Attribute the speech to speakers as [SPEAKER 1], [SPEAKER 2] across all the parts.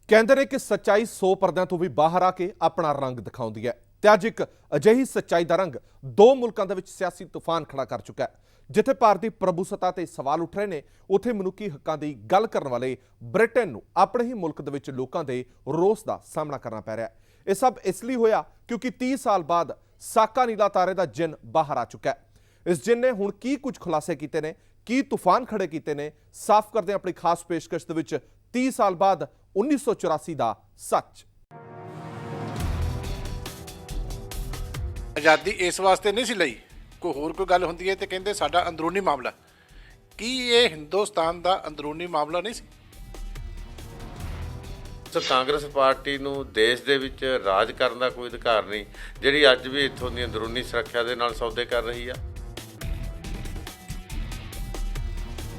[SPEAKER 1] ਕਹਿੰਦੇ ਨੇ ਕਿ ਸੱਚਾਈ 100 ਪਰਦਿਆਂ ਤੋਂ ਵੀ ਬਾਹਰ ਆ ਕੇ ਆਪਣਾ ਰੰਗ ਦਿਖਾਉਂਦੀ ਹੈ ਤੇ ਅੱਜ ਇੱਕ ਅਜਿਹੀ ਸੱਚਾਈ ਦਾ ਰੰਗ ਦੋ ਮੁਲਕਾਂ ਦੇ ਵਿੱਚ ਸਿਆਸੀ ਤੂਫਾਨ ਖੜਾ ਕਰ ਚੁੱਕਾ ਹੈ। ਜਿੱਥੇ ਭਾਰਤ ਦੀ ਪ੍ਰਭੂਸੱਤਾ ਤੇ ਸਵਾਲ ਉੱਠ ਰਹੇ ਨੇ, ਉੱਥੇ ਮਨੁੱਖੀ ਹੱਕਾਂ ਦੀ ਗੱਲ ਕਰਨ ਵਾਲੇ ਬ੍ਰਿਟੇਨ ਨੂੰ ਆਪਣੇ ਹੀ ਮੁਲਕ ਦੇ ਵਿੱਚ ਲੋਕਾਂ ਦੇ ਰੋਸ ਦਾ ਸਾਹਮਣਾ ਕਰਨਾ ਪੈ ਰਿਹਾ ਹੈ। ਇਹ ਸਭ ਇਸ ਲਈ ਹੋਇਆ ਕਿਉਂਕਿ 30 ਸਾਲ ਬਾਅਦ ਸਾਕਾ ਨੀਲਾ ਤਾਰੇ ਦਾ ਜਿੰਨ ਬਾਹਰ ਆ ਚੁੱਕਾ ਹੈ। ਇਸ ਜਿੰਨ ਨੇ ਹੁਣ ਕੀ ਕੁਝ ਖੁਲਾਸੇ ਕੀਤੇ ਨੇ, ਕੀ ਤੂਫਾਨ ਖੜੇ ਕੀਤੇ ਨੇ, ਸਾਫ਼ ਕਰਦੇ ਆਪਣੀ ਖਾਸ ਪੇਸ਼ਕਸ਼ ਦੇ ਵਿੱਚ 30 ਸਾਲ ਬਾਅਦ 1984 ਦਾ ਸੱਚ।
[SPEAKER 2] आज़ादी इस वास्ते नहीं सी लई, कोई होर कोई गल हुंदी है ते कहंदे साडा अंदरूनी मामला। की ये हिंदुस्तान दा अंदरूनी मामला नहीं सी?
[SPEAKER 3] ਸੋ ਕਾਂਗਰਸ ਪਾਰਟੀ ਨੂੰ ਦੇਸ਼ ਦੇ ਵਿੱਚ ਰਾਜ ਕਰਨ ਦਾ ਕੋਈ ਅਧਿਕਾਰ ਨਹੀਂ, ਜਿਹੜੀ ਅੱਜ ਵੀ ਇੱਥੋਂ ਦੀ ਅੰਦਰੂਨੀ ਸੁਰੱਖਿਆ ਦੇ ਨਾਲ ਸੌਦੇ ਕਰ ਰਹੀ ਆ।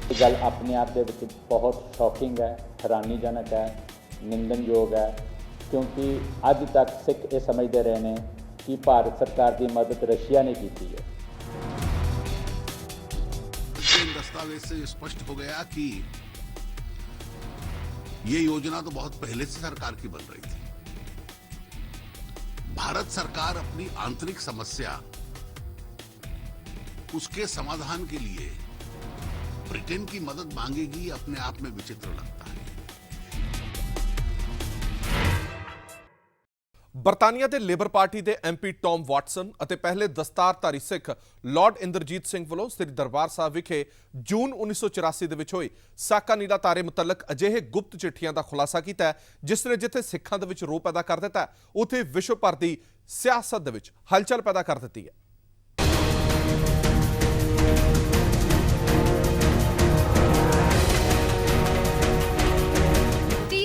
[SPEAKER 4] ਇਹ ਗੱਲ ਆਪਣੇ ਆਪ ਦੇ ਵਿੱਚ ਬਹੁਤ ਸ਼ੌਕਿੰਗ ਹੈ, ਹੈਰਾਨੀਜਨਕ ਹੈ, ਨਿੰਦਣਯੋਗ ਹੈ, ਕਿਉਂਕਿ ਅੱਜ ਤੱਕ ਸਿੱਖ ਇਹ ਸਮਝਦੇ ਰਹੇ ਨੇ ਕਿ ਭਾਰਤ ਸਰਕਾਰ ਦੀ ਮਦਦ ਰਸ਼ੀਆ ਨੇ ਕੀਤੀ है।
[SPEAKER 5] इन दस्तावेज से स्पष्ट हो गया कि ये योजना तो बहुत पहले से सरकार की बन रही थी। भारत सरकार अपनी आंतरिक समस्या उसके समाधान के लिए ब्रिटेन की मदद मांगेगी, अपने आप में विचित्र लगता है।
[SPEAKER 1] ਬਰਤਾਨੀਆ ਦੇ ਲੇਬਰ ਪਾਰਟੀ ਦੇ ਐਮਪੀ ਟੌਮ ਵਾਟਸਨ ਅਤੇ ਪਹਿਲੇ ਦਸਤਾਰਧਾਰੀ ਸਿੱਖ ਲਾਰਡ ਇੰਦਰਜੀਤ ਸਿੰਘ ਵੱਲੋਂ ਸ੍ਰੀ ਦਰਬਾਰ ਸਾਹਿਬ ਵਿਖੇ ਜੂਨ 1984 ਦੇ ਵਿੱਚ ਹੋਈ ਸਾਕਾ ਨੀਲਾ ਤਾਰੇ ਮੁਤਲਕ ਅਜਿਹੇ ਗੁਪਤ ਚਿੱਠੀਆਂ ਦਾ ਖੁਲਾਸਾ ਕੀਤਾ ਹੈ, ਜਿਸ ਨੇ ਜਿੱਥੇ ਸਿੱਖਾਂ ਦੇ ਵਿੱਚ ਰੋਹ ਪੈਦਾ ਕਰ ਦਿੱਤਾ, ਉੱਥੇ ਵਿਸ਼ਵ ਭਰ ਦੀ ਸਿਆਸਤ ਦੇ ਵਿੱਚ ਹਲਚਲ ਪੈਦਾ ਕਰ ਦਿੱਤੀ ਹੈ।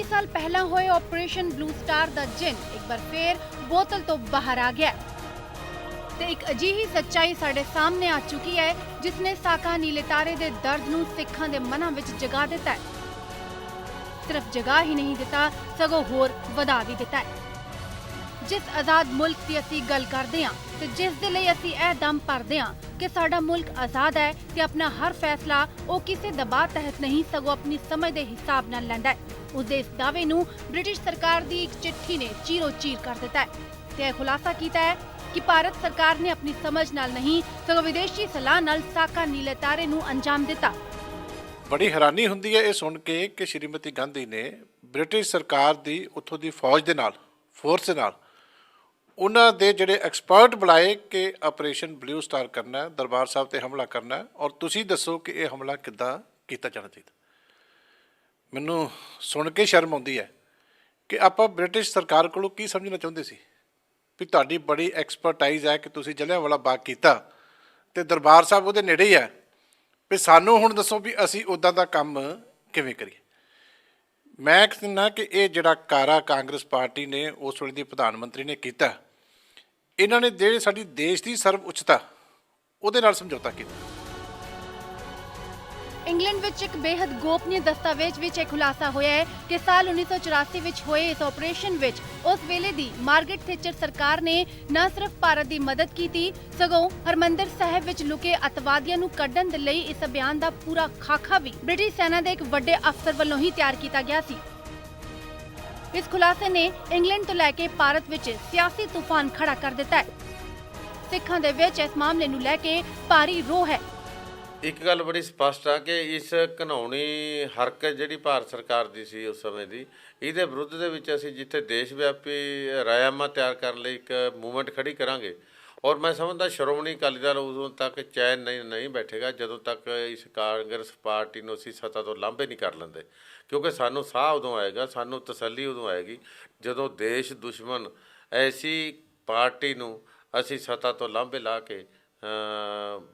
[SPEAKER 6] साल पहला होए ऑपरेशन ब्लू स्टार दा जिन एक बार फिर बोतल तो बाहर आ गया ते एक अजीही सच्चाई साडे सामने आ चुकी है, जिसने साका नीले तारे दे दर्द नूं सिखां दे मनां विच जगा दिता है। सिर्फ जगा ही नहीं दिता, सगों होर वधा भी दिता है। जिस आजाद मुल्क की असी गल करते हैं ते जिस दे लई असी यह दम भरते हैं कि साडा मुल्क आजाद है ते अपना हर फैसला वो किसी दबाव तहत नहीं, सगों अपनी समझ के हिसाब नाल लैंदा है, उसदे इस दावे नूं ब्रिटिश सरकार दी एक चिट्ठी ने चीरो चीर कर दिता है ते यह खुलासा कीता है कि भारत सरकार ने अपनी समझ नाल नहीं, सगों विदेशी सलाह नाल साका नीले तारे नूं अंजाम दिता।
[SPEAKER 2] बड़ी हैरानी हुंदी है ये सुन के कि श्रीमती गांधी ने ब्रिटिश सरकार दी उत्थों दी फौज दे नाल, फोर्स दे नाल उन्हां दे जिहड़े एक्सपर्ट बुलाए कि ऑपरेशन ब्लू स्टार करना है, दरबार साहब ते हमला करना है, और तुसीं दसो कि ये हमला किद्दां कीता जाना चाहिए। मैनूं सुन के शर्म आउंदी है कि आपां ब्रिटिश सरकार कोलों की समझना चाहुंदे सी भी तुहाडी बड़ी एक्सपर्टाइज है कि तुसीं जलियांवाला बाग कीता ते दरबार साहब उहदे नेड़े ही है, भी सानूं हुण दसो भी असीं उदां दा काम किवें करीए। मैं कहना कि ये जिहड़ा कारा कांग्रेस पार्टी ने उस वेले दी प्रधान मंत्री ने कीता, इन्हां ने ਜਿਹੜੇ ਸਾਡੀ ਦੇਸ਼ ਦੀ ਸਰਵ ਉੱਚਤਾ ਉਹਦੇ ਨਾਲ ਸਮਝੌਤਾ ਕੀਤਾ।
[SPEAKER 6] इंग्लैंड विच एक बेहद गोपनीय दस्तावेज विच एक खुलासा होया है कि साल 1984 विच होए इस ऑपरेशन विच उस वेले दी मार्गरेट थैचर सरकार ने न सिर्फ भारत दी मदद कीती, सगों हरमंदिर साहिब विच लुके अतवादियां नूं कड्ढण दे लई इस अभियान दा पूरा खाका भी ब्रिटिश सेना दे एक वड्डे अफसर वल्लों ही तैयार कीता गया सी। इस खुलासे ने इंग्लैंड तो लैके भारत विच सियासी तूफान खड़ा कर दिता है। सिखां दे विच इस मामले नूं लैके भारी रोह है।
[SPEAKER 3] ਇੱਕ ਗੱਲ ਬੜੀ ਸਪਸ਼ਟ ਆ ਕਿ ਇਸ ਘਿਨਾਉਣੀ ਹਰਕਤ ਜਿਹੜੀ ਭਾਰਤ ਸਰਕਾਰ ਦੀ ਸੀ ਉਸ ਸਮੇਂ ਦੀ, ਇਹਦੇ ਵਿਰੁੱਧ ਦੇ ਵਿੱਚ ਅਸੀਂ ਜਿੱਥੇ ਦੇਸ਼ ਵਿਆਪੀ ਰਾਇਨਾਮਾ ਤਿਆਰ ਕਰਨ ਲਈ ਇੱਕ ਮੂਵਮੈਂਟ ਖੜੀ ਕਰਾਂਗੇ, ਔਰ ਮੈਂ ਸਮਝਦਾ ਸ਼੍ਰੋਮਣੀ ਅਕਾਲੀ ਦਲ ਉਦੋਂ ਤੱਕ ਚੈਨ ਨਹੀਂ ਬੈਠੇਗਾ ਜਦੋਂ ਤੱਕ ਇਸ ਕਾਂਗਰਸ ਪਾਰਟੀ ਨੂੰ ਅਸੀਂ ਸੱਤਾ ਤੋਂ ਲਾਂਭੇ ਨਹੀਂ ਕਰ ਲੈਂਦੇ, ਕਿਉਂਕਿ ਸਾਨੂੰ ਸਾਹ ਉਦੋਂ ਆਏਗਾ, ਸਾਨੂੰ ਤਸੱਲੀ ਉਦੋਂ ਆਏਗੀ ਜਦੋਂ ਦੇਸ਼ ਦੁਸ਼ਮਣ ਐਸੀ ਪਾਰਟੀ ਨੂੰ ਅਸੀਂ ਸੱਤਾ ਤੋਂ ਲਾਂਭੇ ਲਾ ਕੇ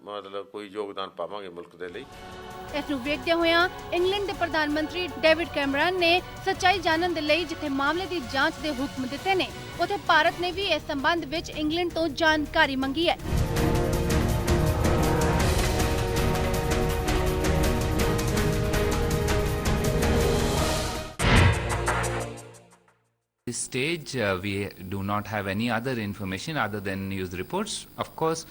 [SPEAKER 3] मतलब कोई योगदान पावांगे मुल्क दे लई।
[SPEAKER 6] इस नूं वेखदे होया इंग्लैंड दे प्रधानमंत्री डेविड कैमरन ने सच्चाई जानन दे लई जिथे मामले दी जांच दे हुक्म दिते ने, उथे भारत ने भी इस संबंध विच इंग्लैंड तो जानकारी मंगी है।
[SPEAKER 7] this stage, we do not have any other information other than news reports. Of course,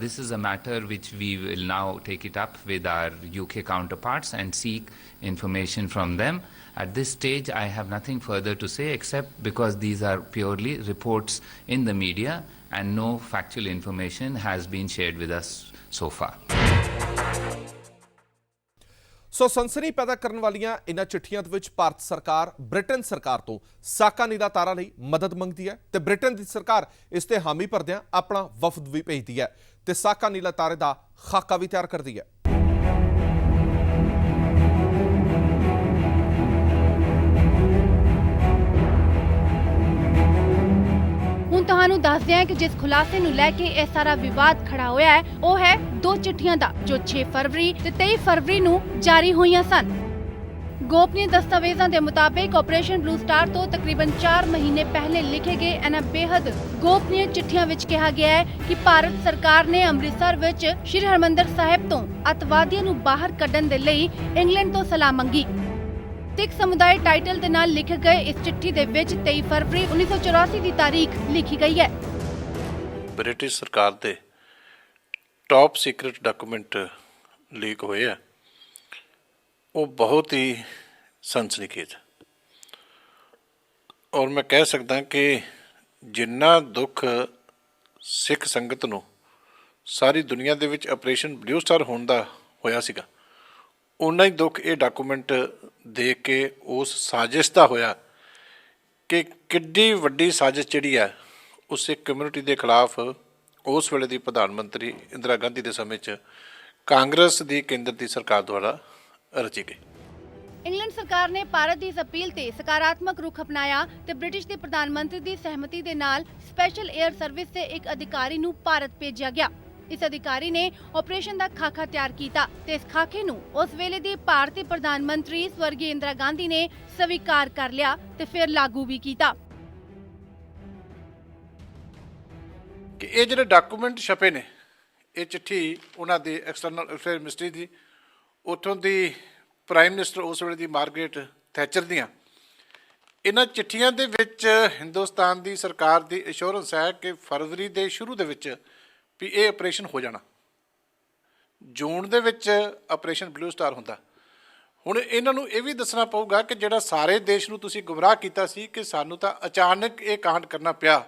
[SPEAKER 7] this is a matter which we will now take it up with our UK counterparts and seek information from them. At this stage, I have nothing further to say, except because these are purely reports in the media and no factual information has been shared with us so far.
[SPEAKER 1] ਸੋ ਸਨਸਨੀ ਪੈਦਾ ਕਰਨ ਵਾਲੀਆਂ ਇਹਨਾਂ ਚਿੱਠੀਆਂ ਦੇ ਵਿੱਚ ਭਾਰਤ ਸਰਕਾਰ Britain ਸਰਕਾਰ ਤੋਂ ਸਾਕਾ ਨੀਲਾ ਤਾਰਾ ਲਈ ਮਦਦ ਮੰਗਦੀ ਹੈ ਤੇ ਬ੍ਰਿਟੇਨ ਦੀ ਸਰਕਾਰ ਇਸ ਤੇ ਹਾਮੀ ਭਰਦਿਆਂ ਆਪਣਾ ਵਫਦ ਵੀ ਭੇਜਦੀ ਹੈ ਤੇ ਸਾਕਾ ਨੀਲਾ ਤਾਰੇ ਦਾ ਖਾਕਾ ਵੀ ਤਿਆਰ ਕਰਦੀ ਹੈ।
[SPEAKER 6] ਹੁਣ ਤੁਹਾਨੂੰ ਦੱਸਦੇ ਹਾਂ ਕਿ ਜਿਸ ਖੁਲਾਸੇ ਨੂੰ ਲੈ ਕੇ ਇਹ ਸਾਰਾ ਵਿਵਾਦ ਖੜਾ ਹੋਇਆ ਹੈ ਉਹ ਹੈ ਦੋ ਚਿੱਠੀਆਂ ਦਾ ਜੋ 6 ਫਰਵਰੀ ਤੇ 23 ਫਰਵਰੀ ਨੂੰ ਜਾਰੀ ਹੋਈਆਂ ਸਨ। ਗੋਪਨੀय ਦਸਤਾਵੇਜ਼ਾਂ ਦੇ ਮੁਤਾਬਿਕ ਆਪਰੇਸ਼ਨ ਬਲੂ ਸਟਾਰ ਤੋਂ ਤਕਰੀਬਨ 4 ਮਹੀਨੇ ਪਹਿਲੇ ਲਿਖੇ ਗਏ ਇਹਨਾਂ ਬੇहद ਗੋਪਨੀय ਚਿੱਠੀਆਂ ਵਿੱਚ ਕਿਹਾ ਗਿਆ ਹੈ ਕਿ ਭਾਰਤ ਸਰਕਾਰ ਨੇ ਅੰਮ੍ਰਿਤਸਰ ਵਿੱਚ ਸ਼੍ਰੀ ਹਰਿਮੰਦਰ ਸਾਹਿਬ ਤੋਂ ਅੱਤਵਾਦੀਆਂ ਨੂੰ ਬਾਹਰ ਕੱਢਣ ਦੇ ਲਈ ਇੰਗਲੈਂਡ ਤੋਂ ਸਲਾਹ ਮੰਗੀ। ਸਿੱਖ ਸਮੁਦਾਇ ਟਾਈਟਲ ਦੇ ਨਾਲ ਲਿਖੇ ਗਏ ਇਸ ਚਿੱਠੀ ਦੇ ਵਿੱਚ 23 ਫਰਵਰੀ 1984 ਦੀ ਤਾਰੀਖ ਲਿਖੀ ਗਈ ਹੈ।
[SPEAKER 2] ਬ੍ਰਿਟਿਸ਼ ਸਰਕਾਰ ਦੇ ਟੌਪ ਸੀਕ੍ਰੇਟ ਡਾਕੂਮੈਂਟ ਲੀਕ ਹੋਏ ਆ, ਉਹ ਬਹੁਤ ਹੀ ਸਨਸਨੀਖੇਜ਼, ਔਰ ਮੈਂ ਕਹਿ ਸਕਦਾ ਕਿ ਜਿੰਨਾ ਦੁੱਖ ਸਿੱਖ ਸੰਗਤ ਨੂੰ ਸਾਰੀ ਦੁਨੀਆ ਦੇ ਵਿੱਚ ਆਪਰੇਸ਼ਨ ਬਲੂ ਸਟਾਰ ਹੋਣ ਦਾ ਹੋਇਆ ਸੀਗਾ, ਉਨਾ ਹੀ ਦੁੱਖ ਇਹ ਡਾਕੂਮੈਂਟ ਦੇਖ ਕੇ ਉਸ ਸਾਜ਼ਿਸ਼ ਦਾ ਹੋਇਆ ਕਿ ਕਿੱਡੀ ਵੱਡੀ ਸਾਜ਼ਿਸ਼ ਜਿਹੜੀ ਹੈ ਉਹ ਸਿੱਖ ਕਮਿਊਨਿਟੀ ਦੇ ਖਿਲਾਫ ਉਸ ਵੇਲੇ ਦੀ ਪ੍ਰਧਾਨ ਮੰਤਰੀ ਇੰਦਰਾ ਗਾਂਧੀ ਦੇ ਸਮੇਂ 'ਚ ਕਾਂਗਰਸ ਦੀ ਕੇਂਦਰ ਦੀ ਸਰਕਾਰ ਦੁਆਰਾ ਰਚੀ ਗਈ।
[SPEAKER 6] ਇੰਗਲੈਂਡ ਸਰਕਾਰ ਨੇ ਭਾਰਤ ਦੀ ਇਸ ਅਪੀਲ ਤੇ ਸਕਾਰਾਤਮਕ ਰੁਖ ਅਪਣਾਇਆ ਤੇ ਬ੍ਰਿਟਿਸ਼ ਦੇ ਪ੍ਰਧਾਨ ਮੰਤਰੀ ਦੀ ਸਹਿਮਤੀ ਦੇ ਨਾਲ ਸਪੈਸ਼ਲ 에ਅਰ ਸਰਵਿਸ ਦੇ ਇੱਕ ਅਧਿਕਾਰੀ ਨੂੰ ਭਾਰਤ ਭੇਜਿਆ ਗਿਆ। ਇਸ ਅਧਿਕਾਰੀ ਨੇ ਆਪਰੇਸ਼ਨ ਦਾ ਖਾਕਾ ਤਿਆਰ ਕੀਤਾ ਤੇ ਇਸ ਖਾਕੇ ਨੂੰ ਉਸ ਵੇਲੇ ਦੀ ਭਾਰਤੀ ਪ੍ਰਧਾਨ ਮੰਤਰੀ ਸਵਰਗੀ ਇੰਦਰਾ ਗਾਂਧੀ ਨੇ ਸਵੀਕਾਰ ਕਰ ਲਿਆ ਤੇ ਫਿਰ ਲਾਗੂ ਵੀ ਕੀਤਾ।
[SPEAKER 2] ਕਿ ਇਹ ਜਿਹੜੇ ਡਾਕੂਮੈਂਟ ਛਪੇ ਨੇ, ਇਹ ਚਿੱਠੀ ਉਹਨਾਂ ਦੀ ਐਕਸਟਰਨਲ ਅਫੇਅਰ ਮਿਨਿਸਟਰੀ ਦੀ, ਉੱਥੋਂ ਦੀ ਪ੍ਰਾਈਮ ਮਿਨਿਸਟਰ ਉਸ ਵੇਲੇ ਦੀ ਮਾਰਗਰੇਟ ਥੈਚਰ ਦੀਆਂ, ਇਹਨਾਂ ਚਿੱਠੀਆਂ ਦੇ ਵਿੱਚ ਹਿੰਦੁਸਤਾਨ ਦੀ ਸਰਕਾਰ ਦੀ ਅਸ਼ੋਰੈਂਸ ਹੈ ਕਿ ਫਰਵਰੀ ਦੇ ਸ਼ੁਰੂ ਦੇ ਵਿੱਚ ਵੀ ਇਹ ਆਪਰੇਸ਼ਨ ਹੋ ਜਾਣਾ, ਜੂਨ ਦੇ ਵਿੱਚ ਆਪਰੇਸ਼ਨ ਬਲੂ ਸਟਾਰ ਹੁੰਦਾ। ਹੁਣ ਇਹਨਾਂ ਨੂੰ ਇਹ ਵੀ ਦੱਸਣਾ ਪਊਗਾ ਕਿ ਜਿਹੜਾ ਸਾਰੇ ਦੇਸ਼ ਨੂੰ ਤੁਸੀਂ ਗੁੰਮਰਾਹ ਕੀਤਾ ਸੀ ਕਿ ਸਾਨੂੰ ਤਾਂ ਅਚਾਨਕ ਇਹ ਕਾਂਡ ਕਰਨਾ ਪਿਆ,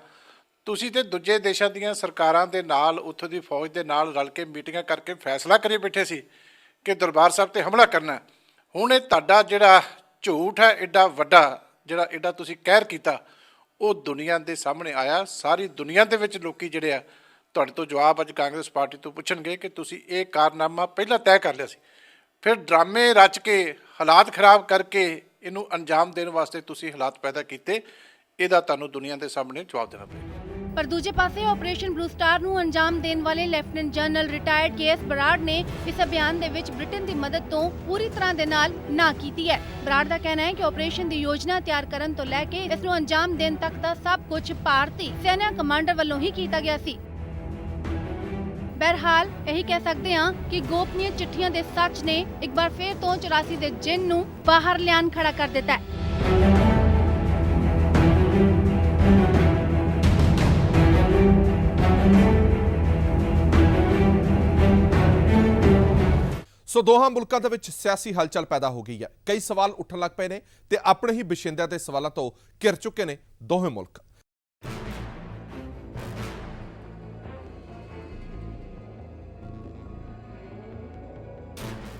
[SPEAKER 2] ਤੁਸੀਂ ਤੇ ਦੂਜੇ ਦੇਸ਼ਾਂ ਦੀਆਂ ਸਰਕਾਰਾਂ ਦੇ ਨਾਲ ਉੱਥੋਂ ਦੀ ਫੌਜ ਦੇ ਨਾਲ ਰਲ ਕੇ ਮੀਟਿੰਗਾਂ ਕਰਕੇ ਫੈਸਲਾ ਕਰੀ ਬੈਠੇ ਸੀ ਕਿ ਦਰਬਾਰ ਸਾਹਿਬ ਤੇ ਹਮਲਾ ਕਰਨਾ। ਹੁਣ ਇਹ ਤੁਹਾਡਾ ਜਿਹੜਾ ਝੂਠ ਹੈ ਐਡਾ ਵੱਡਾ, ਜਿਹੜਾ ਐਡਾ ਤੁਸੀਂ ਕਹਿਰ ਕੀਤਾ, ਉਹ ਦੁਨੀਆ ਦੇ ਸਾਹਮਣੇ ਆਇਆ। ਸਾਰੀ ਦੁਨੀਆ ਦੇ ਵਿੱਚ ਲੋਕੀ ਜਿਹੜੇ ਆ ਤੁਹਾਡੇ ਤੋਂ ਜਵਾਬ ਅੱਜ ਕਾਂਗਰਸ ਪਾਰਟੀ ਤੋਂ ਪੁੱਛਣਗੇ ਕਿ ਤੁਸੀਂ ਇਹ ਕਾਰਨਾਮਾ ਪਹਿਲਾਂ ਤੈਅ ਕਰ ਲਿਆ ਸੀ, ਫਿਰ ਡਰਾਮੇ ਰਚ ਕੇ ਹਾਲਾਤ ਖਰਾਬ ਕਰਕੇ ਇਹਨੂੰ ਅੰਜਾਮ ਦੇਣ ਵਾਸਤੇ ਤੁਸੀਂ ਹਾਲਾਤ ਪੈਦਾ ਕੀਤੇ, ਇਹਦਾ ਤੁਹਾਨੂੰ ਦੁਨੀਆ ਦੇ ਸਾਹਮਣੇ ਜਵਾਬ ਦੇਣਾ ਪਏਗਾ।
[SPEAKER 6] ਪਰ ਦੂਜੇ ਪਾਸੇ ਆਪਰੇਸ਼ਨ ਬਲੂ ਸਟਾਰ ਨੂੰ ਅੰਜਾਮ ਦੇਣ ਵਾਲੇ ਲੈਫਟੀਨੈਂਟ ਜਨਰਲ ਰਿਟਾਇਰਡ ਕੇ.ਐਸ. ਬਰਾੜ ਨੇ ਇਸ ਅਭਿਆਨ ਦੇ ਵਿੱਚ ਬ੍ਰਿਟੇਨ ਦੀ ਮਦਦ ਤੋਂ ਪੂਰੀ ਤਰ੍ਹਾਂ ਦੇ ਨਾਲ ਨਾ ਕੀਤੀ ਹੈ। ਬਰਾੜ ਦਾ ਕਹਿਣਾ ਹੈ ਕਿ ਆਪਰੇਸ਼ਨ ਦੀ ਯੋਜਨਾ ਤਿਆਰ ਕਰਨ ਤੋਂ ਲੈ ਕੇ ਇਸ ਨੂੰ ਅੰਜਾਮ ਦੇਣ ਤੱਕ ਦਾ ਸਭ ਕੁਝ ਭਾਰਤੀ ਸੈਨਾ ਕਮਾਂਡਰ ਵੱਲੋਂ ਹੀ ਕੀਤਾ ਗਿਆ ਸੀ। ਬਹਰਹਾਲ ਇਹੀ ਕਹਿ ਸਕਦੇ ਹਾਂ ਕਿ ਗੋਪਨੀय ਚਿੱਠੀਆਂ ਦੇ ਸੱਚ ਨੇ ਇੱਕ ਵਾਰ ਫੇਰ ਤੋਂ 84 ਦੇ ਜਿੰਨ ਨੂੰ ਬਾਹਰ ਲਿਆਣ ਖੜਾ ਕਰ ਦਿੱਤਾ ਹੈ।
[SPEAKER 1] ਸੋ ਦੋਹਾਂ ਮੁਲਕਾਂ ਦੇ ਵਿੱਚ ਸਿਆਸੀ ਹਲਚਲ ਪੈਦਾ ਹੋ ਗਈ ਹੈ। ਕਈ ਸਵਾਲ ਉੱਠਣ ਲੱਗ ਪਏ ਨੇ ਤੇ ਆਪਣੇ ਹੀ ਬਿਸ਼ਿੰਦਿਆਂ ਦੇ ਸਵਾਲਾਂ ਤੋਂ ਘਿਰ ਚੁੱਕੇ ਨੇ ਦੋਵੇਂ ਮੁਲਕ।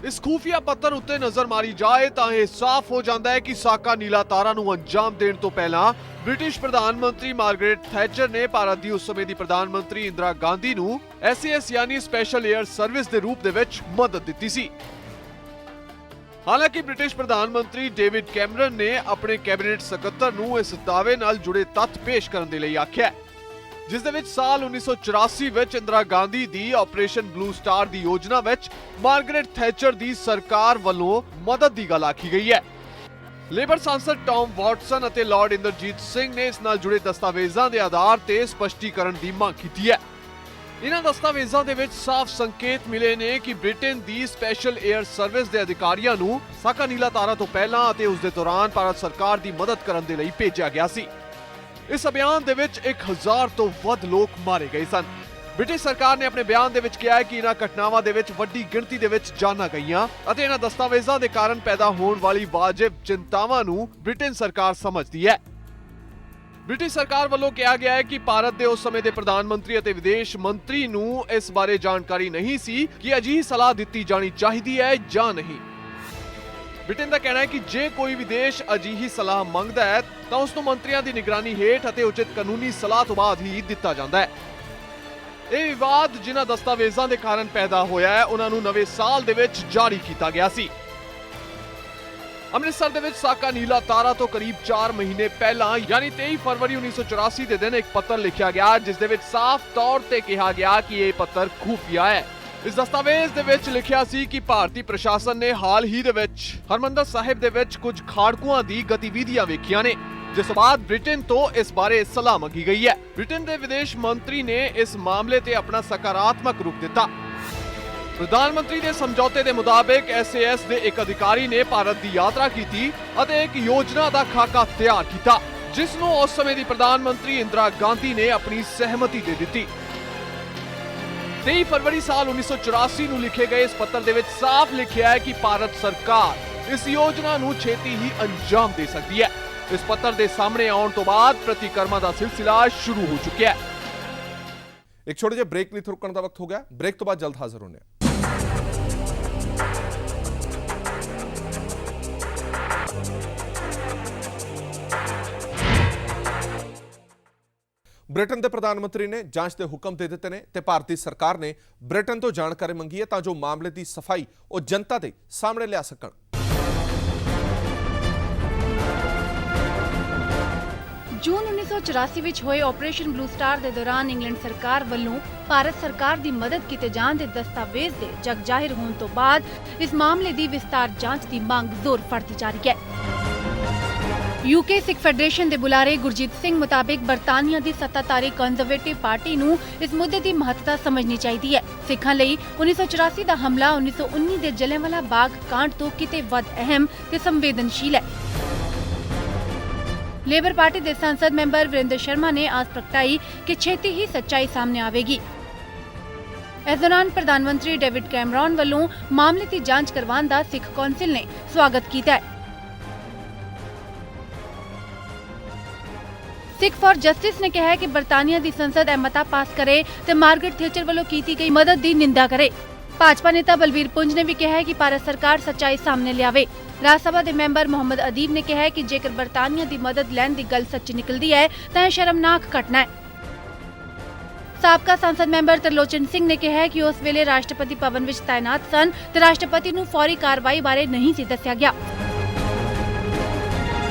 [SPEAKER 8] ਇਸ ਖੂਫੀਆ ਪੱਤਰ ਉੱਤੇ ਨਜ਼ਰ ਮਾਰੀ ਜਾਏ ਤਾਂ ਇਹ ਸਾਫ਼ ਹੋ ਜਾਂਦਾ ਹੈ ਕਿ ਸਾਕਾ ਨੀਲਾ ਤਾਰਾ ਨੂੰ ਅੰਜਾਮ ਦੇਣ ਤੋਂ ਪਹਿਲਾਂ ਬ੍ਰਿਟਿਸ਼ ਪ੍ਰਧਾਨ ਮੰਤਰੀ ਮਾਰਗਰੇਟ ਥੈਚਰ ਨੇ ਭਾਰਤ ਦੀ ਉਸ ਸਮੇਂ ਦੀ ਪ੍ਰਧਾਨ ਮੰਤਰੀ ਇੰਦਰਾ ਗਾਂਧੀ ਨੂੰ SAS ਯਾਨੀ ਸਪੈਸ਼ਲ 에ਅਰ ਸਰਵਿਸ ਦੇ ਰੂਪ ਦੇ ਵਿੱਚ ਮਦਦ ਦਿੱਤੀ ਸੀ। ਹਾਲਾਂਕਿ ਬ੍ਰਿਟਿਸ਼ ਪ੍ਰਧਾਨ ਮੰਤਰੀ ਡੇਵਿਡ ਕੈਮਰਨ ਨੇ ਆਪਣੇ ਕੈਬਨਿਟ ਸਕੱਤਰ ਨੂੰ ਇਸ ਦਾਅਵੇ ਨਾਲ ਜੁੜੇ ਤੱਥ ਪੇਸ਼ ਕਰਨ ਦੇ ਲਈ ਆਖਿਆ, ਜਿਸ ਦੇ ਵਿੱਚ ਸਾਲ 1984 ਵਿੱਚ ਇੰਦਰਾ ਗਾਂਧੀ ਦੀ ਆਪਰੇਸ਼ਨ ਬਲੂ ਸਟਾਰ ਦੀ ਯੋਜਨਾ ਵਿੱਚ ਮਾਰਗਰੇਟ ਥੈਚਰ ਦੀ ਸਰਕਾਰ ਵੱਲੋਂ ਮਦਦ ਦੀ ਗੱਲ ਆਖੀ ਗਈ ਹੈ। ਲੇਬਰ ਸਾਂਸਦ ਟੌਮ ਵਾਟਸਨ ਅਤੇ ਲਾਰਡ ਇੰਦਰਜੀਤ ਸਿੰਘ ਨੇ ਇਸ ਨਾਲ ਜੁੜੇ ਦਸਤਾਵੇਜ਼ਾਂ ਦੇ ਆਧਾਰ ਤੇ ਸਪਸ਼ਟੀਕਰਨ ਦੀ ਮੰਗ ਕੀਤੀ ਹੈ। ਇਹਨਾਂ ਦਸਤਾਵੇਜ਼ਾਂ ਦੇ ਵਿੱਚ ਸਾਫ਼ ਸੰਕੇਤ ਮਿਲੇ ਨੇ ਕਿ ਬ੍ਰਿਟੇਨ ਦੀ ਸਪੈਸ਼ਲ 에ਅਰ ਸਰਵਿਸ ਦੇ ਅਧਿਕਾਰੀਆਂ ਨੂੰ ਸਾਕਾ ਨੀਲਾ ਤਾਰਾ ਤੋਂ ਪਹਿਲਾਂ ਅਤੇ ਉਸ ਦੇ ਦੌਰਾਨ ਭਾਰਤ ਸਰਕਾਰ ਦੀ ਮਦਦ ਕਰਨ ਦੇ ਲਈ ਭੇਜਿਆ ਗਿਆ ਸੀ। ਇਸ ਅਭਿਆਨ ਦੇ ਵਿੱਚ 1000 ਤੋਂ ਵੱਧ ਲੋਕ ਮਾਰੇ ਗਏ ਸਨ। ਬ੍ਰਿਟਿਸ਼ ਸਰਕਾਰ ਨੇ ਆਪਣੇ ਬਿਆਨ ਦੇ ਵਿੱਚ ਕਿਹਾ ਹੈ ਕਿ ਇਹਨਾਂ ਘਟਨਾਵਾਂ ਦੇ ਵਿੱਚ ਵੱਡੀ ਗਿਣਤੀ ਦੇ ਵਿੱਚ ਜਾਨਾਂ ਗਈਆਂ ਅਤੇ ਇਹਨਾਂ ਦਸਤਾਵੇਜ਼ਾਂ ਦੇ ਕਾਰਨ ਪੈਦਾ ਹੋਣ ਵਾਲੀ ਵਾਜਿਬ ਚਿੰਤਾਵਾਂ ਨੂੰ ਬ੍ਰਿਟੇਨ ਸਰਕਾਰ ਸਮਝਦੀ ਹੈ। ਬ੍ਰਿਟਿਸ਼ ਸਰਕਾਰ ਵੱਲੋਂ ਕਿਹਾ ਗਿਆ ਹੈ ਕਿ ਭਾਰਤ ਦੇ ਉਸ ਸਮੇਂ ਦੇ ਪ੍ਰਧਾਨ ਮੰਤਰੀ ਅਤੇ ਵਿਦੇਸ਼ ਮੰਤਰੀ ਨੂੰ ਇਸ ਬਾਰੇ ਜਾਣਕਾਰੀ ਨਹੀਂ ਸੀ ਕਿ ਅਜਿਹੀ ਸਲਾਹ ਦਿੱਤੀ ਜਾਣੀ ਚਾਹੀਦੀ ਹੈ ਜਾਂ ਨਹੀਂ। ਬ੍ਰਿਟੇਨ ਦਾ ਕਹਿਣਾ ਹੈ ਕਿ ਜੇ ਕੋਈ ਵਿਦੇਸ਼ ਅਜਿਹੀ ਸਲਾਹ ਮੰਗਦਾ ਹੈ ਤਾਂ ਉਸ ਨੂੰ ਮੰਤਰੀਆਂ ਦੀ ਨਿਗਰਾਨੀ ਹੇਠ ਅਤੇ ਉਚਿਤ ਕਾਨੂੰਨੀ ਸਲਾਹ ਤੋਂ ਬਾਅਦ ਹੀ ਦਿੱਤਾ ਜਾਂਦਾ ਹੈ। ਇਹ ਵਿਵਾਦ ਜਿਨ੍ਹਾਂ ਦਸਤਾਵੇਜ਼ਾਂ ਦੇ ਕਾਰਨ ਪੈਦਾ ਹੋਇਆ ਹੈ ਉਹਨਾਂ ਨੂੰ ਨਵੇਂ ਸਾਲ ਦੇ ਵਿੱਚ ਜਾਰੀ ਕੀਤਾ ਗਿਆ ਸੀ। ਅੰਮ੍ਰਿਤਸਰ ਦੇ ਵਿੱਚ ਸਾਕਾ ਨੀਲਾ ਤਾਰਾ ਤੋਂ ਕਰੀਬ 4 ਮਹੀਨੇ ਪਹਿਲਾਂ ਯਾਨੀ 23 ਫਰਵਰੀ 1984 ਦੇ ਦਿਨ ਇੱਕ ਪੱਤਰ ਲਿਖਿਆ ਗਿਆ ਜਿਸ ਦੇ ਵਿੱਚ ਸਾਫ਼ ਤੌਰ ਤੇ ਕਿਹਾ ਗਿਆ ਕਿ ਇਹ ਪੱਤਰ ਖੁਫੀਆ ਹੈ। ਇਸ ਦਸਤਾਵੇਜ਼ ਦੇ ਵਿੱਚ ਲਿਖਿਆ ਸੀ ਕਿ ਭਾਰਤੀ ਪ੍ਰਸ਼ਾਸਨ ਨੇ ਹਾਲ ਹੀ ਦੇ ਵਿੱਚ ਹਰਮੰਦਰ ਸਾਹਿਬ ਦੇ ਵਿੱਚ ਕੁਝ ਖਾੜਕੂਆਂ ਦੀ ਗਤੀਵਿਧੀਆਂ ਵੇਖੀਆਂ ਨੇ, ਜਿਸ ਬਾਅਦ ਬ੍ਰਿਟੇਨ ਤੋਂ ਇਸ ਬਾਰੇ ਸਲਾਹ ਮੰਗੀ ਗਈ ਹੈ। ਬ੍ਰਿਟੇਨ ਦੇ ਵਿਦੇਸ਼ ਮੰਤਰੀ ਨੇ ਇਸ ਮਾਮਲੇ ਤੇ ਆਪਣਾ ਸਕਾਰਾਤਮਕ ਰੁਖ ਦਿੱਤਾ। ਪ੍ਰਧਾਨ ਮੰਤਰੀ ਦੇ ਸਮਝੌਤੇ ਦੇ ਮੁਤਾਬਕ SAS ਦੇ ਇੱਕ ਅਧਿਕਾਰੀ ਨੇ ਭਾਰਤ ਦੀ ਯਾਤਰਾ ਕੀਤੀ ਅਤੇ ਇੱਕ ਯੋਜਨਾ ਦਾ ਖਾਕਾ ਤਿਆਰ ਕੀਤਾ ਜਿਸ ਨੂੰ ਉਸ ਸਮੇਂ ਦੀ ਪ੍ਰਧਾਨ ਮੰਤਰੀ ਇੰਦਰਾ ਗਾਂਧੀ ਨੇ ਆਪਣੀ ਸਹਿਮਤੀ ਦੇ ਦਿੱਤੀ। 23 ਫਰਵਰੀ ਸਾਲ 1984 ਨੂੰ ਲਿਖੇ ਗਏ ਇਸ ਪੱਤਰ ਦੇ ਵਿੱਚ ਸਾਫ਼ ਲਿਖਿਆ ਹੈ ਕਿ ਭਾਰਤ ਸਰਕਾਰ ਇਸ ਯੋਜਨਾ ਨੂੰ ਛੇਤੀ ਹੀ ਅੰਜਾਮ ਦੇ ਸਕਦੀ ਹੈ। ਇਸ ਪੱਤਰ ਦੇ ਸਾਹਮਣੇ ਆਉਣ ਤੋਂ ਬਾਅਦ ਪ੍ਰਤੀਕਰਮਾਂ ਦਾ ਸਿਲਸਿਲਾ ਸ਼ੁਰੂ ਹੋ ਚੁੱਕਿਆ ਹੈ।
[SPEAKER 1] ਇੱਕ ਛੋਟੇ ਜਿਹੇ ਬ੍ਰੇਕ ਲਈ ਰੁਕਣ ਦਾ ਵਕਤ ਹੋ ਗਿਆ। ਬ੍ਰੇਕ ਤੋਂ ਬਾਅਦ ਜਲਦ ਹਾਜ਼ਰ ਹੋਣੇ ਆ। ਬ੍ਰਿਟੇਨ ਦੇ ਪ੍ਰਧਾਨ ਮੰਤਰੀ ਨੇ ਜਾਂਚ ਦੇ ਹੁਕਮ ਦੇ ਦਿੱਤੇ ਨੇ ਤੇ ਭਾਰਤੀ ਸਰਕਾਰ ਨੇ ਬ੍ਰਿਟੇਨ ਤੋਂ ਜਾਣਕਾਰੀ ਮੰਗੀ ਹੈ ਤਾਂ ਜੋ ਮਾਮਲੇ ਦੀ ਸਫਾਈ ਉਹ ਜਨਤਾ ਦੇ ਸਾਹਮਣੇ ਲਿਆ ਸਕਣ।
[SPEAKER 6] ਜੂਨ 1984 ਵਿੱਚ ਹੋਏ ਆਪਰੇਸ਼ਨ ਬਲੂ ਸਟਾਰ ਦੇ ਦੌਰਾਨ ਇੰਗਲੈਂਡ ਸਰਕਾਰ ਵੱਲੋਂ ਭਾਰਤ ਸਰਕਾਰ ਦੀ ਮਦਦ ਕੀਤੇ ਜਾਣ ਦੇ ਦਸਤਾਵੇਜ਼ ਦੇ ਜਗ ਜ਼ਾਹਿਰ ਹੋਣ ਤੋਂ ਬਾਅਦ ਇਸ ਮਾਮਲੇ ਦੀ ਵਿਸਤਾਰ ਜਾਂਚ ਦੀ ਮੰਗ ਜ਼ੋਰ ਫੜਦੀ ਜਾ ਰਹੀ ਹੈ। UK ਸਿੱਖ ਫੈਡਰੇਸ਼ਨ ਦੇ ਬੁਲਾਰੇ ਗੁਰਜੀਤ ਸਿੰਘ ਮੁਤਾਬਿਕ ਬਰਤਾਨੀਆ ਦੀ ਸੱਤਾਧਾਰੀ ਕੰਜ਼ਰਵੇਟਿਵ ਪਾਰਟੀ ਨੂੰ ਇਸ ਮੁੱਦੇ ਦੀ ਮਹੱਤਤਾ ਸਮਝਣੀ ਚਾਹੀਦੀ ਹੈ। ਸਿੱਖਾਂ ਲਈ 1984 ਦਾ ਹਮਲਾ 1919 ਦੇ ਜਲਿਆਂਵਾਲਾ ਬਾਗ ਕਾਂਡ ਤੋਂ ਕਿਤੇ ਵੱਧ ਅਹਿਮ ਤੇ ਸੰਵੇਦਨਸ਼ੀਲ ਹੈ। ਲੇਬਰ ਪਾਰਟੀ ਦੇ ਸੰਸਦ ਮੈਂਬਰ ਵਰਿੰਦਰ ਸ਼ਰਮਾ ਨੇ ਆਸ ਪ੍ਰਗਟਾਈ ਕਿ ਛੇਤੀ ਹੀ ਸੱਚਾਈ ਸਾਹਮਣੇ ਆਵੇਗੀ। ਇਸ ਦੌਰਾਨ ਪ੍ਰਧਾਨ ਮੰਤਰੀ ਡੇਵਿਡ ਕੈਮਰੌਨ ਵੱਲੋਂ ਮਾਮਲੇ ਦੀ ਜਾਂਚ ਕਰਵਾਉਣ ਦਾ ਸਿੱਖ ਕੌਂਸਲ ਨੇ ਸਵਾਗਤ ਕੀਤਾ ਹੈ। ਸਿੱਖ ਫਾਰ ਜਸਟਿਸ ਨੇ ਕਿਹਾ ਹੈ ਕਿ ਬਰਤਾਨੀਆ ਦੀ ਸੰਸਦ ਇਹ ਮਤਾ ਪਾਸ ਕਰੇ ਤੇ ਮਾਰਗਰਟ ਥੈਚਰ ਵੱਲੋਂ ਕੀਤੀ ਗਈ ਮਦਦ ਦੀ ਨਿੰਦਾ ਕਰੇ। ਭਾਜਪਾ ਨੇਤਾ ਬਲਵੀਰ ਪੁੰਜ ਨੇ ਵੀ ਕਿਹਾ ਹੈ ਕਿ ਭਾਰਤ ਸਰਕਾਰ ਸੱਚਾਈ ਸਾਹਮਣੇ ਲਿਆਵੇ। ਰਾਜ ਸਭਾ ਦੇ ਮੈਂਬਰ ਮੁਹੰਮਦ ਅਦੀਬ ਨੇ ਕਿਹਾ ਹੈ ਕਿ ਜੇਕਰ ਬਰਤਾਨੀਆ ਦੀ ਮਦਦ ਲੈਣ ਦੀ ਗੱਲ ਸੱਚੀ ਨਿਕਲਦੀ ਹੈ ਤਾਂ ਇਹ ਸ਼ਰਮਨਾਕ ਘਟਨਾ ਹੈ। ਸਾਬਕਾ ਸੰਸਦ ਮੈਂਬਰ ਤਰਲੋਚਨ ਸਿੰਘ ਨੇ ਕਿਹਾ ਹੈ ਕਿ ਉਸ ਵੇਲੇ ਰਾਸ਼ਟਰਪਤੀ ਭਵਨ ਵਿੱਚ ਤਾਇਨਾਤ ਸਨ ਤੇ ਰਾਸ਼ਟਰਪਤੀ ਨੂੰ ਫੌਰੀ ਕਾਰਵਾਈ ਬਾਰੇ ਨਹੀਂ ਸੀ ਦੱਸਿਆ ਗਿਆ।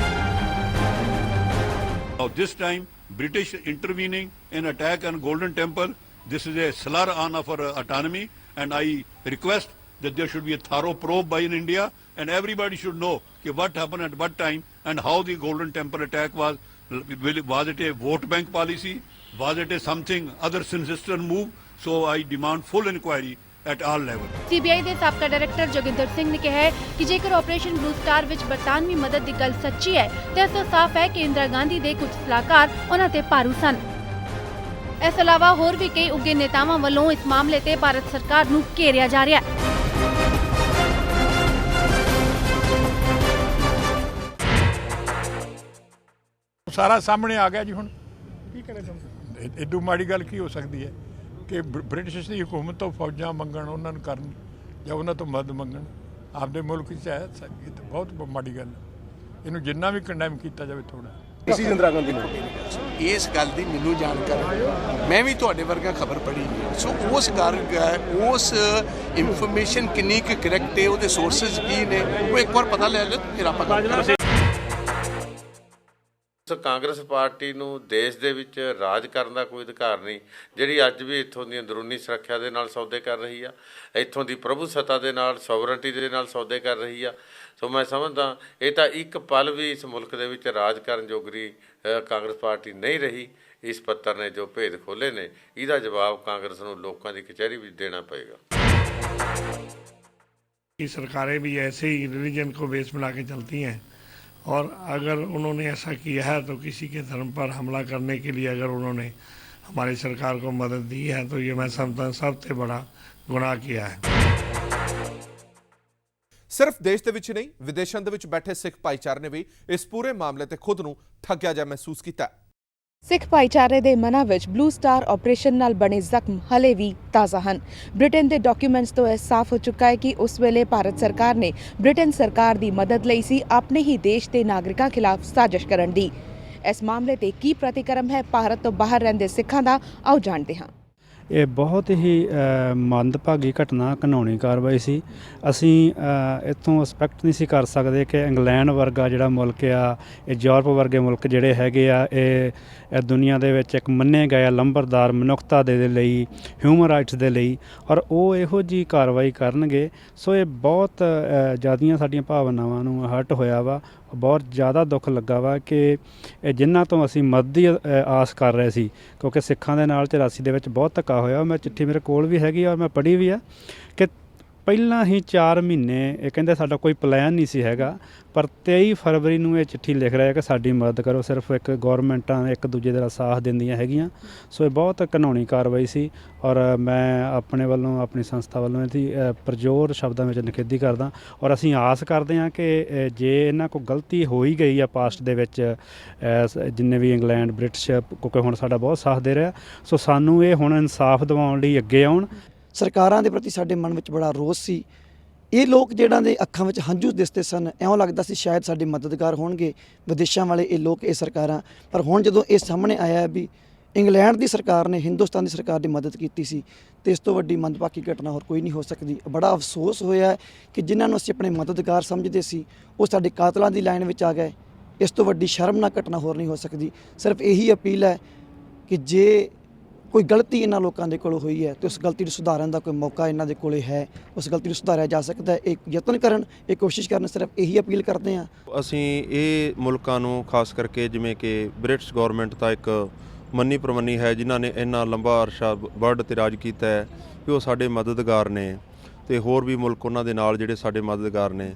[SPEAKER 9] Now this time British intervening in attack on Golden Temple, this is a slur on our autonomy, and I request that there should be a thorough probe by in India and everybody should know what happened at what time and how the Golden Temple attack was. Was it a vote bank policy? Was it a something other sinister move? So I demand full inquiry at all levels.
[SPEAKER 6] CBI ਦੇ ਸਾਬਕਾ director Joginder Singh ਨੇ ਕਿਹਾ ਹੈ ਕਿ ਜੇਕਰ operation blue star ਵਿੱਚ ਬਰਤਾਨਵੀ ਮਦਦ ਦੀ ਗੱਲ ਸੱਚੀ ਹੈ ਤਾਂ ਇਸ ਤੋਂ ਸਾਫ਼ ਹੈ ਕਿ ਇੰਦਰਾ ਗਾਂਧੀ ਦੇ ਕੁਝ ਸਲਾਹਕਾਰ ਉਹਨਾਂ ਤੇ ਭਾਰੂ ਸਨ। ਇਸ ਤੋਂ ਇਲਾਵਾ ਹੋਰ ਵੀ ਕਈ ਉੱਘੇ ਨੇਤਾਵਾਂ ਵੱਲੋਂ ਇਸ ਮਾਮਲੇ ਤੇ ਭਾਰਤ ਸਰਕਾਰ ਨੂੰ ਘੇਰਿਆ ਜਾ ਰਿਹਾ ਹੈ।
[SPEAKER 10] ਸਾਰਾ ਸਾਹਮਣੇ ਆ ਗਿਆ ਜੀ। ਹੁਣ ਕੀ ਕਰੇ ਚਾਹੁੰਦੇ, ਇਦੋਂ ਮਾੜੀ ਗੱਲ ਕੀ ਹੋ ਸਕਦੀ ਹੈ ਕਿ ਬ੍ਰਿਟਿਸ਼ ਦੀ ਹਕੂਮਤ ਤੋਂ ਫੌਜਾਂ ਮੰਗਣ, ਉਹਨਾਂ ਨੂੰ ਕਰਨ ਜਾਂ ਉਹਨਾਂ ਤੋਂ ਮਦਦ ਮੰਗਣ ਆਪਦੇ ਮੁਲਕ 'ਚ ਹੈ, ਇਹ ਤਾਂ ਬਹੁਤ ਮਾੜੀ ਗੱਲ ਹੈ। ਇਹਨੂੰ ਜਿੰਨਾ ਵੀ ਕੰਡੈਮ ਕੀਤਾ ਜਾਵੇ ਥੋੜਾ।
[SPEAKER 11] ਇੰਦਰਾ ਗਾਂਧੀ ਨੇ ਇਸ ਗੱਲ ਦੀ ਮੈਨੂੰ ਜਾਣਕਾਰੀ, ਮੈਂ ਵੀ ਤੁਹਾਡੇ ਵਰਗਾ ਖਬਰ ਪੜ੍ਹੀ, ਸੋ ਉਸ ਉਸ ਇਨਫੋਰਮੇਸ਼ਨ ਕਿੰਨੀ ਕੁ ਕਰੈਕਟ ਹੈ, ਉਹਦੇ ਸੋਰਸਿਸ ਕੀ ਨੇ, ਉਹ ਇੱਕ ਵਾਰ ਪਤਾ ਲੈ ਲਓ ਫਿਰ ਆਪਾਂ ਗੱਲ ਕਰਾਂਗੇ।
[SPEAKER 3] ਕਾਂਗਰਸ ਪਾਰਟੀ ਨੂੰ ਦੇਸ਼ ਦੇ ਵਿੱਚ ਰਾਜ ਕਰਨ ਦਾ ਕੋਈ ਅਧਿਕਾਰ ਨਹੀਂ, ਜਿਹੜੀ ਅੱਜ ਵੀ ਇੱਥੋਂ ਦੀ ਅੰਦਰੂਨੀ ਸੁਰੱਖਿਆ ਦੇ ਨਾਲ ਸੌਦੇ ਕਰ ਰਹੀ ਆ, ਇੱਥੋਂ ਦੀ ਪ੍ਰਭੂਸੱਤਾ ਦੇ ਨਾਲ, ਸੋਵਰਨਟੀ ਦੇ ਨਾਲ ਸੌਦੇ ਕਰ ਰਹੀ ਆ। ਸੋ ਮੈਂ ਸਮਝਦਾ ਇਹ ਤਾਂ ਇੱਕ ਪਲ ਵੀ ਇਸ ਮੁਲਕ ਦੇ ਵਿੱਚ ਰਾਜ ਕਰਨ ਜੋਗਰੀ ਕਾਂਗਰਸ ਪਾਰਟੀ ਨਹੀਂ ਰਹੀ। ਇਸ ਪੱਤਰ ਨੇ ਜੋ ਭੇਦ ਖੋਲ੍ਹੇ ਨੇ, ਇਹਦਾ ਜਵਾਬ ਕਾਂਗਰਸ ਨੂੰ ਲੋਕਾਂ ਦੀ ਕਚਹਿਰੀ ਵਿੱਚ ਦੇਣਾ ਪਏਗਾ।
[SPEAKER 10] कि सरकारें भी ऐसे ही रिलीजन को बेस बना के चलती हैं, और अगर उन्होंने ऐसा किया है तो किसी के धर्म पर हमला करने के लिए अगर उन्होंने हमारी सरकार को मदद दी है तो ये मैं समझता हूँ सबसे बड़ा गुनाह किया है।
[SPEAKER 1] ਸਿਰਫ ਦੇਸ਼ ਦੇ ਵਿੱਚ ਨਹੀਂ, ਵਿਦੇਸ਼ਾਂ ਦੇ ਵਿੱਚ ਬੈਠੇ ਸਿੱਖ ਭਾਈਚਾਰੇ ਨੇ ਵੀ ਇਸ ਪੂਰੇ ਮਾਮਲੇ ਤੇ ਖੁਦ ਨੂੰ ਠੱਗਿਆ ਜਿਹਾ ਮਹਿਸੂਸ ਕੀਤਾ।
[SPEAKER 12] ਸਿੱਖ ਭਾਈਚਾਰੇ ਦੇ ਮਨਾਂ ਵਿੱਚ ਬਲੂ ਸਟਾਰ ਆਪਰੇਸ਼ਨ ਨਾਲ ਬਣੇ ਜ਼ਖਮ ਹਲੇ ਵੀ ਤਾਜ਼ਾ ਹਨ। ਬ੍ਰਿਟੇਨ ਦੇ ਡਾਕੂਮੈਂਟਸ ਤੋਂ ਇਹ ਸਾਫ਼ ਹੋ ਚੁੱਕਾ ਹੈ ਕਿ ਉਸ ਵੇਲੇ ਭਾਰਤ ਸਰਕਾਰ ਨੇ ਬ੍ਰਿਟੇਨ ਸਰਕਾਰ ਦੀ ਮਦਦ ਲਈ ਸੀ ਆਪਣੇ ਹੀ ਦੇਸ਼ ਦੇ ਨਾਗਰਿਕਾਂ ਖਿਲਾਫ ਸਾਜ਼ਿਸ਼ ਕਰਨ ਦੀ। ਇਸ ਮਾਮਲੇ ਤੇ ਕੀ ਪ੍ਰਤੀਕਰਮ ਹੈ ਭਾਰਤ ਤੋਂ ਬਾਹਰ ਰਹਿੰਦੇ ਸਿੱਖਾਂ ਦਾ, ਆਓ ਜਾਣਦੇ ਹਾਂ।
[SPEAKER 13] ਇਹ ਬਹੁਤ ਹੀ ਮੰਦਭਾਗੀ ਘਟਨਾ, ਘਿਨਾਉਣੀ ਕਾਰਵਾਈ ਸੀ। ਅਸੀਂ ਇੱਥੋਂ ਐਕਸਪੈਕਟ ਨਹੀਂ ਸੀ ਕਰ ਸਕਦੇ ਕਿ ਇੰਗਲੈਂਡ ਵਰਗਾ ਜਿਹੜਾ ਮੁਲਕ ਆ, ਇਹ ਯੂਰਪ ਵਰਗੇ ਮੁਲਕ ਜਿਹੜੇ ਹੈਗੇ ਆ, ਇਹ ਦੁਨੀਆ ਦੇ ਵਿੱਚ ਇੱਕ ਮੰਨੇ ਗਏ ਲੰਬਰਦਾਰ ਮਨੁੱਖਤਾ ਦੇ ਲਈ, ਹਿਊਮਨ ਰਾਈਟਸ ਦੇ ਲਈ, ਔਰ ਉਹ ਇਹੋ ਜਿਹੀ ਕਾਰਵਾਈ ਕਰਨਗੇ। ਸੋ ਇਹ ਬਹੁਤ ਜ਼ਿਆਦੀਆਂ ਸਾਡੀਆਂ ਭਾਵਨਾਵਾਂ ਨੂੰ ਹਰਟ ਹੋਇਆ ਵਾ, ਬਹੁਤ ਜ਼ਿਆਦਾ ਦੁੱਖ ਲੱਗਾ ਵਾ ਕਿ ਜਿਨ੍ਹਾਂ ਤੋਂ ਅਸੀਂ ਮਦਦ ਦੀ ਆਸ ਕਰ ਰਹੇ ਸੀ, ਕਿਉਂਕਿ ਸਿੱਖਾਂ ਦੇ ਨਾਲ 84 ਦੇ ਵਿੱਚ ਬਹੁਤ ਧੱਕਾ ਹੋਇਆ। ਮੈਂ ਚਿੱਠੀ ਮੇਰੇ ਕੋਲ ਵੀ ਹੈਗੀ ਔਰ ਮੈਂ ਪੜ੍ਹੀ ਵੀ ਆ ਕਿ ਪਹਿਲਾਂ ਹੀ 4 ਮਹੀਨੇ ਇਹ ਕਹਿੰਦੇ ਸਾਡਾ ਕੋਈ ਪਲਾਨ ਨਹੀਂ ਸੀ ਹੈਗਾ, ਪਰ 23 ਫਰਵਰੀ ਨੂੰ ਇਹ ਚਿੱਠੀ ਲਿਖ ਰਿਹਾ ਕਿ ਸਾਡੀ ਮਦਦ ਕਰੋ। ਸਿਰਫ ਇੱਕ ਗੌਰਮੈਂਟਾਂ ਇੱਕ ਦੂਜੇ ਦਾ ਸਾਥ ਦਿੰਦੀਆਂ ਹੈਗੀਆਂ। ਸੋ ਇਹ ਬਹੁਤ ਘਿਨਾਉਣੀ ਕਾਰਵਾਈ ਸੀ, ਔਰ ਮੈਂ ਆਪਣੇ ਵੱਲੋਂ, ਆਪਣੀ ਸੰਸਥਾ ਵੱਲੋਂ ਇਹਦੀ ਪ੍ਰਜੋਰ ਸ਼ਬਦਾਂ ਵਿੱਚ ਨਿਖੇਧੀ ਕਰਦਾ। ਔਰ ਅਸੀਂ ਆਸ ਕਰਦੇ ਹਾਂ ਕਿ ਜੇ ਇਹਨਾਂ ਕੋਲ ਗਲਤੀ ਹੋ ਹੀ ਗਈ ਆ ਪਾਸਟ ਦੇ ਵਿੱਚ, ਜਿੰਨੇ ਵੀ ਇੰਗਲੈਂਡ, ਬ੍ਰਿਟਿਸ਼, ਕਿਉਂਕਿ ਹੁਣ ਸਾਡਾ ਬਹੁਤ ਸਾਥ ਦੇ ਰਿਹਾ, ਸੋ ਸਾਨੂੰ ਇਹ ਹੁਣ ਇਨਸਾਫ ਦਿਵਾਉਣ ਲਈ ਅੱਗੇ ਆਉਣ।
[SPEAKER 14] ਸਰਕਾਰਾਂ ਦੇ ਪ੍ਰਤੀ ਸਾਡੇ ਮਨ ਵਿੱਚ ਬੜਾ ਰੋਸ ਸੀ। ਇਹ ਲੋਕ ਜਿਹੜਾ ਦੇ ਅੱਖਾਂ ਵਿੱਚ ਹੰਝੂ ਦਿਸਦੇ ਸਨ, ਇਉਂ ਲੱਗਦਾ ਸੀ ਸ਼ਾਇਦ ਸਾਡੇ ਮਦਦਗਾਰ ਹੋਣਗੇ ਵਿਦੇਸ਼ਾਂ ਵਾਲੇ ਇਹ ਲੋਕ, ਇਹ ਸਰਕਾਰਾਂ। ਪਰ ਹੁਣ ਜਦੋਂ ਇਹ ਸਾਹਮਣੇ ਆਇਆ ਵੀ ਇੰਗਲੈਂਡ ਦੀ ਸਰਕਾਰ ਨੇ ਹਿੰਦੁਸਤਾਨ ਦੀ ਸਰਕਾਰ ਦੀ ਮਦਦ ਕੀਤੀ ਸੀ, ਤੇ ਇਸ ਤੋਂ ਵੱਡੀ ਮੰਦਭਾਗੀ ਘਟਨਾ ਹੋਰ ਕੋਈ ਨਹੀਂ ਹੋ ਸਕਦੀ। ਬੜਾ ਅਫਸੋਸ ਹੋਇਆ ਕਿ ਜਿਨ੍ਹਾਂ ਨੂੰ ਅਸੀਂ ਆਪਣੇ ਮਦਦਗਾਰ ਸਮਝਦੇ ਸੀ, ਉਹ ਸਾਡੇ ਕਾਤਲਾਂ ਦੀ ਲਾਈਨ ਵਿੱਚ ਆ ਗਏ। ਇਸ ਤੋਂ ਵੱਡੀ ਸ਼ਰਮਨਾਕ ਘਟਨਾ ਹੋਰ ਨਹੀਂ ਹੋ ਸਕਦੀ। ਸਿਰਫ ਇਹੀ ਅਪੀਲ ਹੈ ਕਿ ਜੇ ਕੋਈ ਗਲਤੀ ਇਹਨਾਂ ਲੋਕਾਂ ਦੇ ਕੋਲ ਹੋਈ ਹੈ ਤੇ ਉਸ ਗਲਤੀ ਨੂੰ ਸੁਧਾਰਨ ਦਾ ਕੋਈ ਮੌਕਾ ਇਹਨਾਂ ਦੇ ਕੋਲੇ ਹੈ, ਉਸ ਗਲਤੀ ਨੂੰ ਸੁਧਾਰਿਆ ਜਾ ਸਕਦਾ ਹੈ। ਇਹ ਯਤਨ ਕਰਨ, ਇਹ ਕੋਸ਼ਿਸ਼ ਕਰਨ, ਸਿਰਫ ਇਹੀ ਅਪੀਲ ਕਰਦੇ ਹਾਂ।
[SPEAKER 15] ਅਸੀਂ ਇਹ ਮੁਲਕਾਂ ਨੂੰ ਖਾਸ ਕਰਕੇ, ਜਿਵੇਂ ਕਿ ਬ੍ਰਿਟਿਸ਼ ਗੌਰਮੈਂਟ ਤਾਂ ਇੱਕ ਮੰਨੀ ਪ੍ਰਮੰਨੀ ਹੈ, ਜਿਨ੍ਹਾਂ ਨੇ ਇੰਨਾ ਲੰਬਾ ਅਰਸਾ ਵਰਲਡ 'ਤੇ ਰਾਜ ਕੀਤਾ ਹੈ, ਕਿ ਉਹ ਸਾਡੇ ਮਦਦਗਾਰ ਨੇ, ਤੇ ਹੋਰ ਵੀ ਮੁਲਕ ਉਹਨਾਂ ਦੇ ਨਾਲ ਜਿਹੜੇ ਸਾਡੇ ਮਦਦਗਾਰ ਨੇ।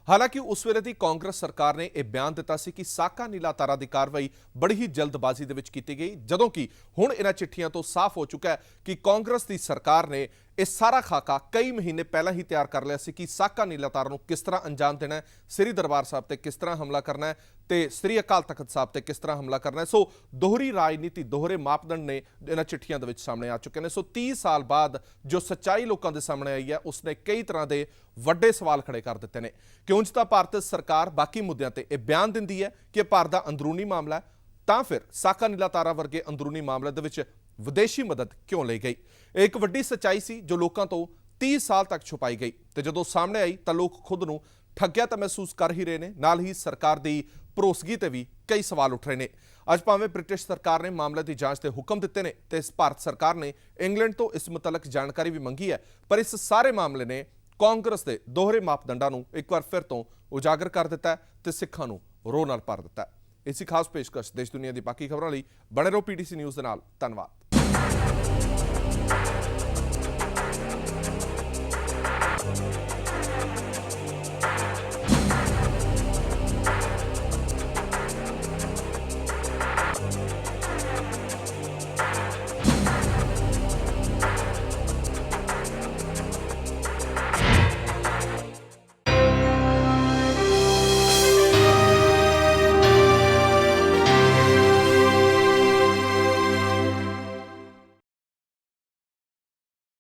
[SPEAKER 1] ਹਾਲਾਂਕਿ ਉਸ ਵੇਲੇ ਦੀ ਕਾਂਗਰਸ ਸਰਕਾਰ ਨੇ ਇਹ ਬਿਆਨ ਦਿੱਤਾ ਸੀ ਕਿ ਸਾਕਾ ਨੀਲਾ ਤਾਰਾ ਦੀ ਕਾਰਵਾਈ ਬੜੀ ਹੀ ਜਲਦਬਾਜ਼ੀ ਦੇ ਵਿੱਚ ਕੀਤੀ ਗਈ, ਜਦੋਂ ਕਿ ਹੁਣ ਇਹਨਾਂ ਚਿੱਠੀਆਂ ਤੋਂ ਸਾਫ਼ ਹੋ ਚੁੱਕਾ ਹੈ ਕਿ ਕਾਂਗਰਸ ਦੀ ਸਰਕਾਰ ਨੇ ਇਹ ਸਾਰਾ ਖਾਕਾ ਕਈ ਮਹੀਨੇ ਪਹਿਲਾਂ ਹੀ ਤਿਆਰ ਕਰ ਲਿਆ ਸੀ ਕਿ ਸਾਕਾ ਨੀਲਾ ਤਾਰਾ ਨੂੰ ਕਿਸ ਤਰ੍ਹਾਂ ਅੰਜਾਮ ਦੇਣਾ ਹੈ, ਸ੍ਰੀ ਦਰਬਾਰ ਸਾਹਿਬ ਤੇ ਕਿਸ ਤਰ੍ਹਾਂ ਹਮਲਾ ਕਰਨਾ ਹੈ, ਤੇ ਸ੍ਰੀ ਅਕਾਲ ਤਖਤ ਸਾਹਿਬ ਤੇ ਕਿਸ ਤਰ੍ਹਾਂ ਹਮਲਾ ਕਰਨਾ ਹੈ। ਸੋ ਦੋਹਰੀ ਰਾਜਨੀਤੀ, ਦੋਹਰੇ ਮਾਪਦੰਡ ਨੇ ਇਹਨਾਂ ਚਿੱਠੀਆਂ ਦੇ ਵਿੱਚ ਸਾਹਮਣੇ ਆ ਚੁੱਕੇ ਨੇ। ਸੋ 30 ਸਾਲ ਬਾਅਦ ਜੋ ਸੱਚਾਈ ਲੋਕਾਂ ਦੇ ਸਾਹਮਣੇ ਆਈ ਹੈ, ਉਸਨੇ ਕਈ ਤਰ੍ਹਾਂ ਦੇ ਵੱਡੇ ਸਵਾਲ ਖੜੇ ਕਰ ਦਿੱਤੇ ਨੇ ਕਿ ਉਂਝ ਤਾਂ ਭਾਰਤ ਸਰਕਾਰ ਬਾਕੀ ਮੁੱਦਿਆਂ ਤੇ ਇਹ ਬਿਆਨ ਦਿੰਦੀ ਹੈ ਕਿ ਭਾਰਤ ਦਾ ਅੰਦਰੂਨੀ ਮਾਮਲਾ ਹੈ, ਤਾਂ ਫਿਰ ਸਾਕਾ ਨੀਲਾ ਤਾਰਾ ਵਰਗੇ ਅੰਦਰੂਨੀ ਮਾਮਲੇ ਦੇ ਵਿੱਚ ਵਿਦੇਸ਼ੀ ਮਦਦ ਕਿਉਂ ਲਈ ਗਈ? ਇਹ ਇੱਕ ਵੱਡੀ ਸੱਚਾਈ ਸੀ ਜੋ ਲੋਕਾਂ ਤੋਂ 30 ਸਾਲ ਤੱਕ ਛੁਪਾਈ ਗਈ, ਤੇ ਜਦੋਂ ਸਾਹਮਣੇ ਆਈ ਤਾਂ ਲੋਕ ਖੁਦ ਨੂੰ ਠੱਗਿਆ ਤਾਂ ਮਹਿਸੂਸ ਕਰ ਹੀ ਰਹੇ ਨੇ, ਨਾਲ ਹੀ ਸਰਕਾਰ ਦੀ ਭਰੋਸਗੀ ਤੇ ਵੀ ਕਈ ਸਵਾਲ ਉੱਠ ਰਹੇ ਨੇ। ਅੱਜ ਭਾਵੇਂ ਬ੍ਰਿਟਿਸ਼ ਸਰਕਾਰ ਨੇ ਮਾਮਲੇ ਦੀ ਜਾਂਚ ਦੇ ਹੁਕਮ ਦਿੱਤੇ ਨੇ ਤੇ ਭਾਰਤ ਸਰਕਾਰ ਨੇ ਇੰਗਲੈਂਡ ਤੋਂ ਇਸ ਮੁਤਲਕ ਜਾਣਕਾਰੀ ਵੀ ਮੰਗੀ ਹੈ, ਪਰ ਇਸ ਸਾਰੇ ਮਾਮਲੇ ਨੇ ਕਾਂਗਰਸ ਦੇ ਦੋਹਰੇ ਮਾਪਦੰਡਾਂ ਨੂੰ ਇੱਕ ਵਾਰ ਫਿਰ ਤੋਂ ਉਜਾਗਰ ਕਰ ਦਿੱਤਾ ਤੇ ਸਿੱਖਾਂ ਨੂੰ ਰੋਹ ਨਾਲ ਭਰ ਦਿੱਤਾ। ਇਸੇ ਖਾਸ ਪੇਸ਼ਕਸ਼ ਦੇਸ਼ ਦੁਨੀਆ ਦੀ ਬਾਕੀ ਖਬਰਾਂ ਲਈ ਬਣੇ ਰਹੋ PTC ਨਿਊਜ਼ ਦੇ ਨਾਲ। ਧੰਨਵਾਦ।